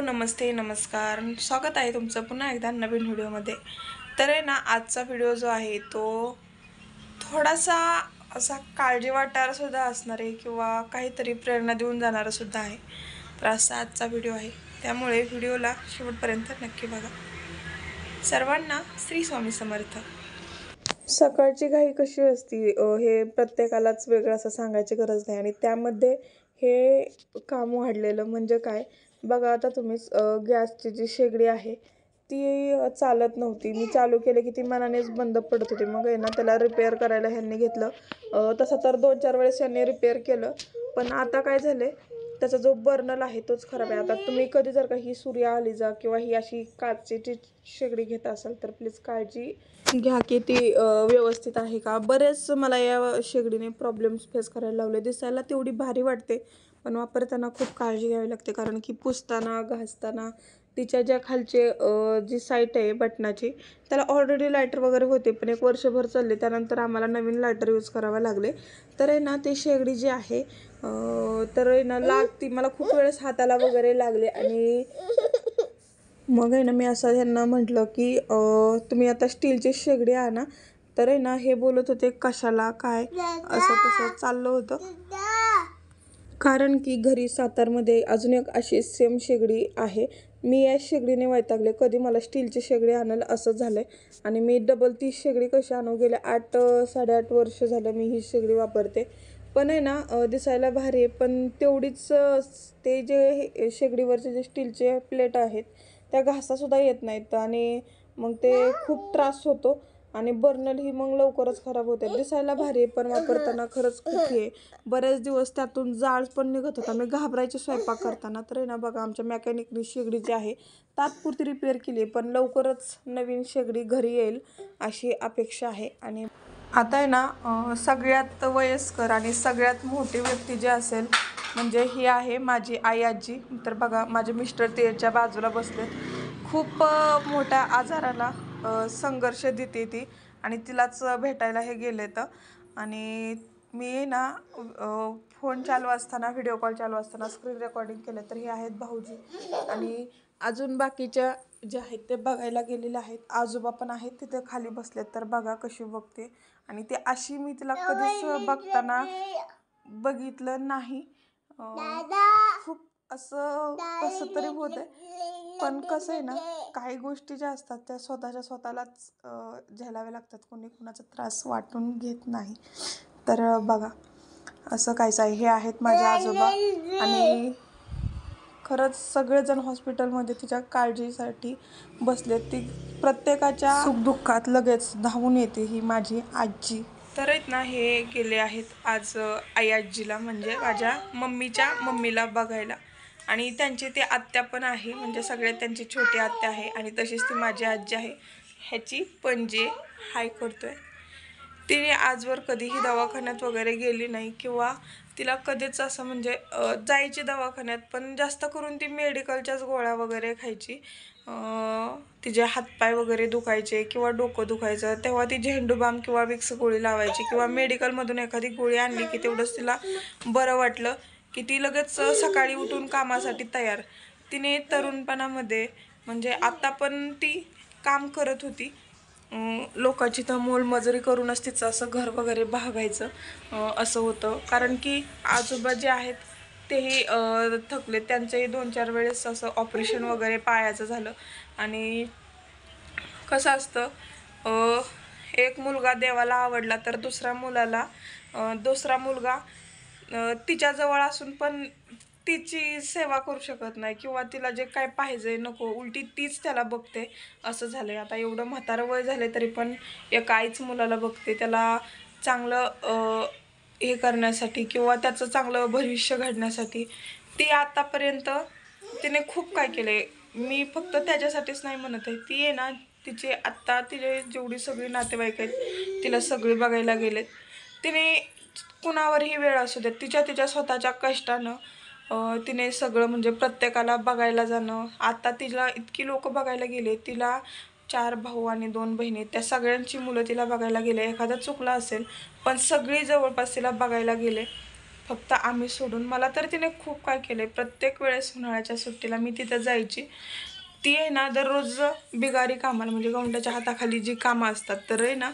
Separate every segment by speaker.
Speaker 1: नमस्ते नमस्कार स्वागत आहे तुमचं पुन्हा एकदा नवीन व्हिडिओमध्ये। तर आहे ना, आजचा व्हिडिओ जो आहे तो थोडासा असा काळजी वाटायला सुद्धा असणार आहे किंवा काहीतरी प्रेरणा देऊन जाणारा सुद्धा आहे। तर असा आजचा व्हिडिओ आहे, त्यामुळे व्हिडिओला शेवटपर्यंत नक्की बघा। सर्वांना श्री स्वामी समर्थ। सकाळची घाई कशी असती हे प्रत्येकालाच वेगळं असं सांगायची गरज नाही, आणि त्यामध्ये हे काम वाढलेलं म्हणजे काय बघा। आता तुम्हीच गॅसची जी शेगडी आहे ती चालत नव्हती, मी चालू केले की ती मनानेच बंद पडत होती। मग आहे ना, त्याला रिपेअर करायला ह्यांनी घेतलं। तसं तर 2-4 वेळेस यांनी रिपेअर केलं, पण आता काय झाले, त्याचा जो बर्नल आहे तोच खराब आहे। आता तुम्ही कधी जर का ही सूर्या आलीजा किंवा ही अशी काचेची शेगडी घेत असाल तर प्लीज काळजी घ्या की ती व्यवस्थित आहे का। बरेच मला या शेगडीने प्रॉब्लेम्स फेस करायला लावले। दिसायला तेवढी भारी वाटते, पण वापरताना खूप काळजी घ्यावी लागते, कारण की पुसताना घासताना तिच्या ज्या खालचे जी साईट आहे बटनाची त्याला ऑलरेडी लायटर वगैरे होते, पण 1 वर्षभर चालले, त्यानंतर आम्हाला नवीन लायटर यूज करावे लागले। तर आहे ना, ते शेगडी जी आहे तर आहे ना लागती, मला खूप वेळेस हाताला वगैरे लागले। आणि मग आहे ना, मी असं ह्यांना म्हटलं की तुम्ही आता स्टीलची शेगडी आणा। तर आहे ना, हे बोलत होते कशाला काय, असं तसं चाललं होतं, कारण की घरी सातारमध्ये अजून एक अशी सेम शेगडी आहे। मी या शेगडीने वैतागले, कधी मला स्टीलची शेगडी आणल असं झालंय, आणि मी डबल ती शेगडी कशी आणू, गेले 8-8.5 वर्ष झालं मी ही शेगडी वापरते। पण आहे ना, दिसायला भारी आहे, पण तेवढीच ते जे शेगडीवरचे जे स्टीलचे प्लेट आहेत त्या घासासुद्धा येत नाहीत, आणि मग ते खूप त्रास होतो, आणि बर्नल ही मग लवकरच खराब होते। दिसायला भारी आहे, पण वापरताना खरंच खूप आहे। बरेच दिवस त्यातून जाळ पण निघत होता, मी घाबरायचे स्वयंपाक करताना। तर आहे ना बघा, आमच्या मेकॅनिकनी शेगडी जी आहे तात्पुरती रिपेअर केली, पण लवकरच नवीन शेगडी घरी येईल अशी अपेक्षा आहे। आणि आता आहे ना, सगळ्यात वयस्कर आणि सगळ्यात मोठी व्यक्ती जी असेल म्हणजे ही आहे माझी आई आजी। तर बघा, माझे मिस्टर त्याच्या बाजूला बसलेत, खूप मोठ्या आजाराला संघर्ष देते ती, आणि तिलाच भेटायला हे गेले तर। आणि मी ना फोन चालू असताना, व्हिडिओ कॉल चालू असताना स्क्रीन रेकॉर्डिंग केलं। तर हे आहेत भाऊजी, आणि अजून बाकीच्या जे आहेत ते बघायला गेलेले आहेत। आजोबा पण आहेत तिथे खाली बसलेत, तर बघा कशी बघते, आणि ते अशी मी तिला कधीच बघताना बघितलं नाही। खूप असं कसं तरी होत आहे, पण कसं आहे ना, काही गोष्टी ज्या असतात त्या स्वतःलाच झेलाव्या लागतात, कोणी कुणाचा त्रास वाटून घेत नाही। तर बघा असं काहीच आहे। हे आहेत माझे आजोबा, आणि खरंच सगळेजण हॉस्पिटलमध्ये तिच्या काळजीसाठी बसलेत। ती प्रत्येकाच्या सुखदुःखात लगेच धावून येते ही माझी आजी। तर आहेत ना, हे गेले आहेत आज आई आजीला म्हणजे माझ्या मम्मीच्या मम्मीला बघायला, आणि त्यांची ती आत्या पण आहे, म्हणजे सगळ्यात त्यांची छोटी आत्या आहे, आणि तशीच ती माझी आजी आहे। ह्याची पणजी हाय करतोय। तिने आजवर कधीही दवाखान्यात वगैरे गेली नाही, किंवा तिला कधीच असं म्हणजे जायची दवाखान्यात, पण जास्त करून ती मेडिकलच्याच गोळ्या वगैरे खायची। तिचे हातपाय वगैरे दुखायचे किंवा डोकं दुखायचं तेव्हा ती झेंडू बाम किंवा विक्स गोळी लावायची, किंवा मेडिकलमधून एखादी गोळी आणली की तेवढंच तिला बरं वाटलं की ती लगेच सकाळी उठून कामासाठी तयार। तिने तरुणपणामध्ये म्हणजे आता पण ती काम करत होती, लोकांची तर मोलमजुरी करूनच तिचं असं घर वगैरे भागायचं असं होतं, कारण की आजोबा जे आहेत तेही थकले, त्यांचंही 2-4 वेळेस असं ऑपरेशन वगैरे पायाचं झालं। आणि कसं असतं, एक मुलगा देवाला आवडला तर दुसरा मुलगा तिच्याजवळ असून पण तिची सेवा करू शकत नाही, किंवा तिला जे काय पाहिजे नको उलटी तीच त्याला बघते, असं झालंय। आता एवढं म्हातारं वय झाले तरी पण एक आईच मुलाला बघते, त्याला चांगलं हे करण्यासाठी किंवा त्याचं चांगलं भविष्य घडण्यासाठी। ती आतापर्यंत तिने खूप काय केले, मी फक्त त्याच्यासाठीच नाही म्हणत आहे, ती आहे ना तिचे आत्ता तिचे जेवढी सगळी नातेवाईक आहेत तिला सगळी बघायला गेलेत। तिने कुणावरही वेळ असू देत तिच्या स्वतःच्या कष्टानं तिने सगळं म्हणजे प्रत्येकाला बघायला जाणं। आता तिला इतकी लोक बघायला गेले, तिला 4 भाऊ आणि 2 बहिणी, त्या सगळ्यांची मुलं तिला बघायला गेले। एखादा चुकला असेल पण सगळी जवळपास तिला बघायला गेले। फक्त आम्ही सोडून. मला तर तिने खूप काय केलंय. प्रत्येक वेळेस उन्हाळ्याच्या सुट्टीला मी तिथं जायची. ती आहे ना दररोज बिगारी कामाला म्हणजे गवंड्याच्या हाताखाली जी कामं असतात तर आहे ना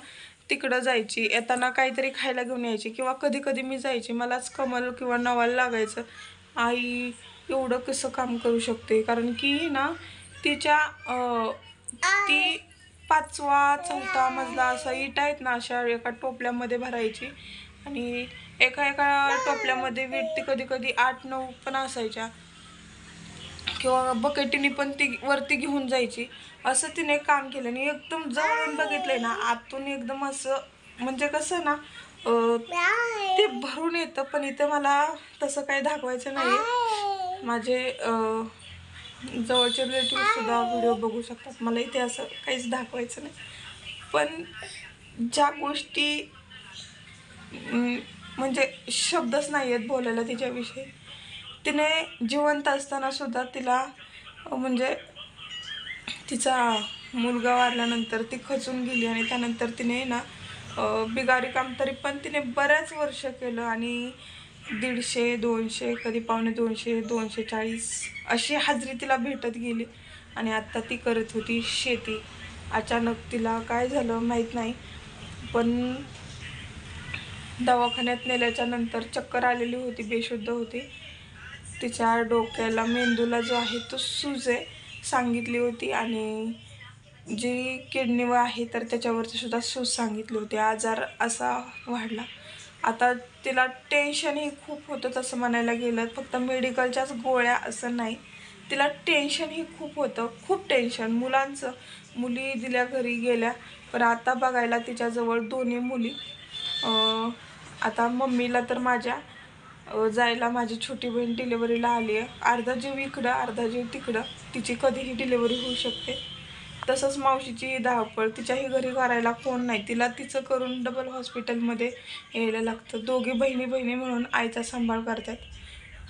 Speaker 1: तिकडं जायची. येताना काहीतरी खायला घेऊन यायची किंवा कधी कधी मी जायची. मलाच कमल किंवा नवाल लागायचं, आई एवढं कसं काम करू शकते. कारण की ना तिच्या ती 5वा 4था मजला असा इटा आहेत ना अशा एका टोपल्यामध्ये भरायची आणि एका एका टोपल्यामध्ये वीट कधी कधी 8-9 पण असायच्या किंवा बकेटीने पण ती वरती घेऊन जायची. असं तिने काम केलं आणि एकदम जवळून बघितलंय ना आतून एकदम असं म्हणजे कसं ना ते भरून येतं. पण इथं मला तसं काही दाखवायचं नाहीये. माझे जवळचे रिलेटिव्ह सुद्धा व्हिडिओ बघू शकतात. मला इथे असं काहीच दाखवायचं नाही. पण ज्या गोष्टी म्हणजे शब्दच नाही आहेत बोलायला तिच्याविषयी. तिने जिवंत असताना सुद्धा तिला म्हणजे तिचा मुलगा वारल्यानंतर ती खचून गेली आणि त्यानंतर तिने ना बिगारी काम तरी पण तिने बऱ्याच वर्ष केलं आणि 150-200 कधी 250 240 अशी हाजरी तिला भेटत गेली. आणि आत्ता ती करत होती शेती. अचानक तिला काय झालं माहीत नाही, पण दवाखान्यात नेल्याच्या नंतर चक्कर आलेली होती, बेशुद्ध होती. तिच्या डोक्याला मेंदूला जो आहे तो सूज आहे सांगितली होती आणि जी किडनी आहे तर त्याच्यावरती सुद्धा सूज सांगितली होती. आजार असा वाढला. आता तिला टेन्शनही खूप होतं तसं म्हणायला गेलं. फक्त मेडिकलच्याच गोळ्या असं नाही, तिला टेन्शनही खूप होतं, खूप टेन्शन. मुलांचं, मुली दिल्या घरी गेल्या पण आता बघायला तिच्याजवळ दोन्ही मुली. आता मम्मीला तर माझ्या जायला माझी छोटी बहीण डिलेवरीला आली आहे. अर्धा जीव इकडं अर्धा जीव तिकडं. तिची कधीही डिलेवरी होऊ शकते. तसंच मावशीची धावपळ, तिच्याही घरी करायला कोण नाही. तिला तिचं करून डबल हॉस्पिटलमध्ये यायला लागतं. दोघी बहिणी बहिणी मिळून आईचा सांभाळ करतात.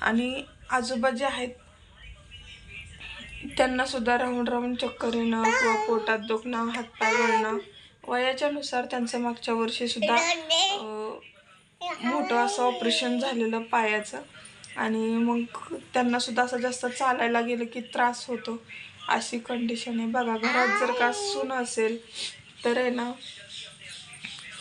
Speaker 1: आणि आजोबा जे आहेत त्यांना सुद्धा राहून राहून चक्कर येणं किंवा पोटात दुखणं, हातपाय गळणं. वयाच्या नुसार त्यांचं मागच्या वर्षी सुद्धा मोठं असं ऑपरेशन झालेलं पायाचं आणि मग त्यांना सुद्धा असं जास्त चालायला गेलं की त्रास होतो. अशी कंडिशन आहे. बघा, घरात जर का सून असेल तर आहे ना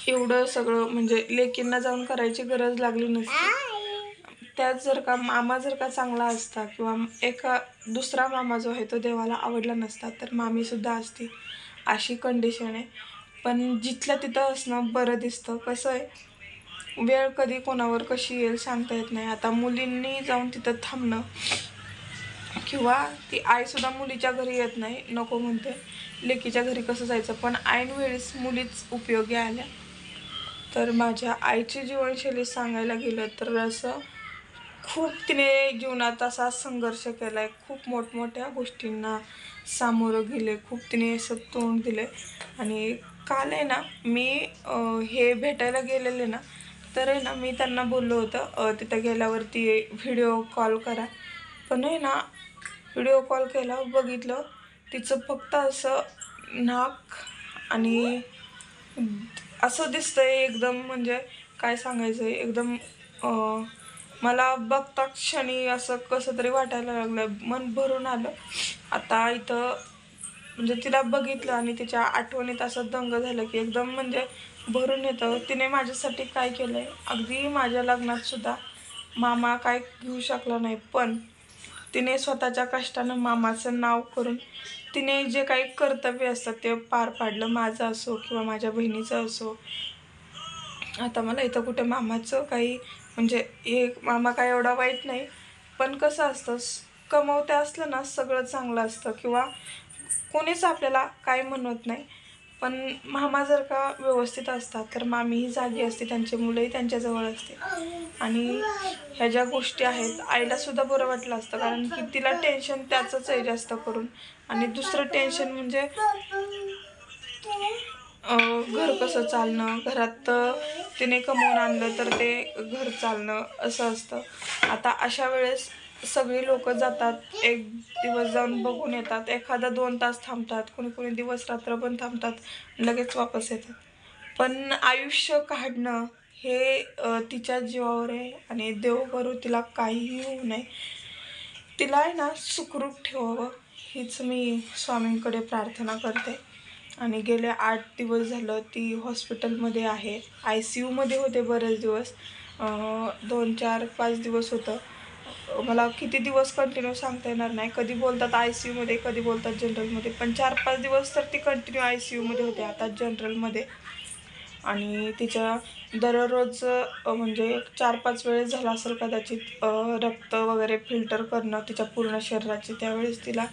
Speaker 1: एवढं सगळं म्हणजे लेकींना जाऊन करायची गरज लागली नसते. त्यात जर का मामा जर का चांगला असता किंवा एका दुसरा मामा जो आहे तो देवाला आवडला नसता तर मामी सुद्धा असती. अशी कंडिशन आहे. पण जिथल्या तिथं असणं बरं दिसतं. कसं आहे, वेळ कधी कोणावर कशी येईल सांगता येत नाही. आता मुलींनी जाऊन तिथं थांबणं किंवा ती आईसुद्धा मुलीच्या घरी येत नाही, नको म्हणते, लेकीच्या घरी कसं जायचं. पण ऐन वेळेस मुलीच उपयोगी आल्या. तर माझ्या आईची जीवनशैली सांगायला गेलं तर असं खूप तिने जीवनात असा संघर्ष केला आहे. खूप मोठमोठ्या गोष्टींना सामोरं गेले, खूप तिने असं तोंड दिले. आणि काल आहे ना मी हे भेटायला गेलेले ना तर आहे ना मी त्यांना बोललो होतं तिथं गेल्यावरती व्हिडिओ कॉल करा. पण आहे ना व्हिडिओ कॉल केला, बघितलं तिचं फक्त असं नाक आणि असं दिसतंय एकदम, म्हणजे काय सांगायचं आहे, एकदम मला बघता क्षणी असं कसं तरी वाटायला लागलं, मन भरून आलं. आता इथं म्हणजे तिला बघितलं आणि तिच्या आठवणीत असं दंग झालं की एकदम म्हणजे भरून येतं. तिने माझ्यासाठी काय केलं आहे, अगदी माझ्या लग्नात सुद्धा मामा काय घेऊ शकला नाही, पण तिने स्वतःच्या कष्टानं मामाचं नाव करून तिने जे काही कर्तव्य असतात ते पार पाडलं. माझं असो किंवा माझ्या बहिणीचं असो. आता मला इथं कुठे मामाचं काही म्हणजे एक मामा काय एवढा वाईट नाही, पण कसं असतं कमवते असलं ना सगळं चांगलं असतं किंवा कोणीच आपल्याला काय म्हणत नाही. पण मामा जर का व्यवस्थित असतात तर मामीही जागी असते, त्यांचे मुलंही त्यांच्याजवळ असते. आणि ह्या ज्या गोष्टी आहेत आईलासुद्धा बरं वाटलं असतं, कारण की तिला टेन्शन त्याचंच आहे जास्त करून. आणि दुसरं टेन्शन म्हणजे घर कसं चालणं, घरात तिने कमवून आणलं तर ते घर चालणं असं असतं. आता अशा वेळेस सगळी लोक जातात, एक दिवस जाऊन बघून येतात, एखादा 2 तास थांबतात, कोणी कोणी दिवस रात्र पण थांबतात, लगेच वापस येतात. पण आयुष्य काढणं हे तिच्या जीवावर आहे आणि देव करू तिला काहीही होऊ नये, तिला आहे ना सुखरूप ठेवावं हीच मी स्वामींकडे प्रार्थना करते. आणि गेले 8 दिवस झालं ती हॉस्पिटलमध्ये आहे. ICUमध्ये होते बरेच दिवस, 2, 4, 5 दिवस होतं. मला किती दिवस कंटिन्यू सांगता येणार नाही. कधी बोलतात ICUमध्ये, कधी बोलतात जनरलमध्ये, पण 4-5 दिवस तर ती कंटिन्यू ICUमध्ये होते, आता जनरलमध्ये. आणि तिच्या दररोज म्हणजे 4-5 वेळेस झाला असेल कदाचित रक्त वगैरे फिल्टर करणं तिच्या पूर्ण शरीराची. त्यावेळेस तिला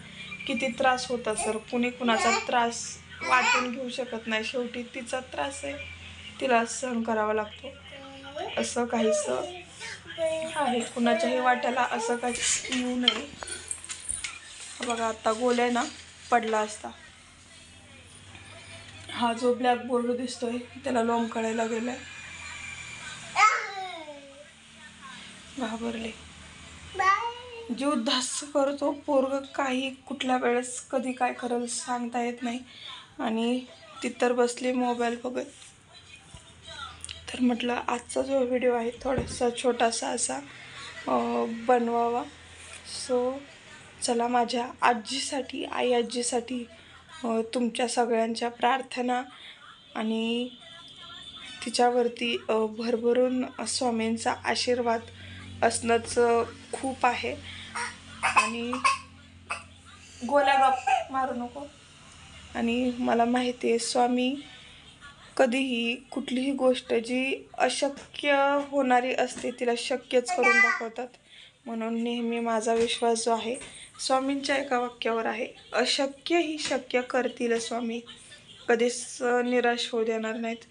Speaker 1: किती त्रास होत असेल. कुणी कुणाचा त्रास वाटून घेऊ शकत नाही, शेवटी तिचा त्रास आहे, तिला सहन करावा लागतो. असं काहीसं आहे, कुणाच्याही वाट्याला असं काही येऊ नये. बघा आता गोल्या ना पडला असता. हा जो ब्लॅक बोर्ड दिसतोय त्याला लोंबकळायला गेलाय, घाबरले, जीव धास्त करतो पोरग. काही कुठल्या वेळेस कधी काय करेल सांगता येत नाही. आणि ती तर बसली मोबाईल बघत. तर म्हटलं आजचा जो व्हिडिओ आहे थोडासा छोटासा असा बनवावा. सो चला, माझ्या आजीसाठी, आई आजीसाठी तुमच्या सगळ्यांच्या प्रार्थना आणि तिच्यावरती भरभरून स्वामींचा आशीर्वाद असणंच खूप आहे. आणि गोल्या गप मारू नको. आणि मला माहिती आहे स्वामी कधीही कुठलीही गोष्ट जी अशक्य होणारी असते तिला शक्यच करून दाखवतात. म्हणून नेहमी माझा विश्वास जो आहे स्वामींच्या एका वाक्यावर आहे, अशक्य ही शक्य करतील स्वामी, कधीच निराश होऊ देणार नाहीत.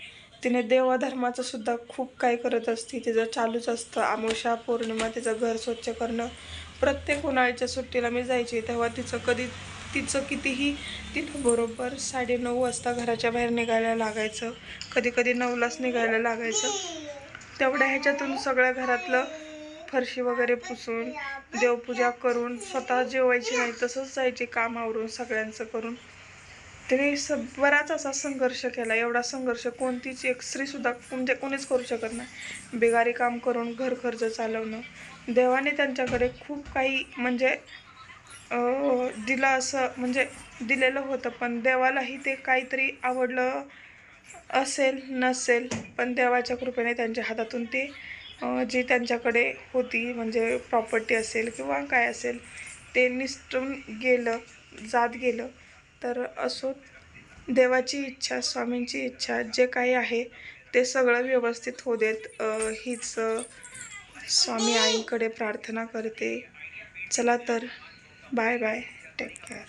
Speaker 1: तिने देवाधर्माचं सुद्धा खूप काय करत असते, तिचं चालूच असतं. अमावस्या पौर्णिमा तिचं घर स्वच्छ करणं. प्रत्येक उन्हाळ्याच्या सुट्टीला मी जायची तेव्हा तिचं कितीही तिला बरोबर 9:30 वाजता घराच्या बाहेर निघायला लागायचं, कधी कधी 9लाच निघायला लागायचं. तेवढ्या ह्याच्यातून सगळ्या घरातलं फरशी वगैरे पुसून देवपूजा करून स्वतः जेवायची नाही, तसंच जायची कामावरून सगळ्यांचं करून. तिने बराच असा संघर्ष केला. एवढा संघर्ष कोणतीच एक स्त्रीसुद्धा म्हणजे कोणीच करू शकत नाही. बेगारी काम करून घर खर्च चालवणं. देवाने त्यांच्याकडे खूप काही म्हणजे दिलं, असं म्हणजे दिलेलं होतं, पण देवालाही ते काहीतरी आवडलं असेल नसेल, पण देवाच्या कृपेने त्यांच्या हातातून ते जी त्यांच्याकडे होती म्हणजे प्रॉपर्टी असेल किंवा काय असेल ते निसटून गेलं, जात गेलं. तर असो, देवाची इच्छा, स्वामींची इच्छा, जे काही आहे ते सगळं व्यवस्थित होऊ देत हीच स्वामी आईंकडे प्रार्थना करते. चला तर, बाय बाय, टेक केअर.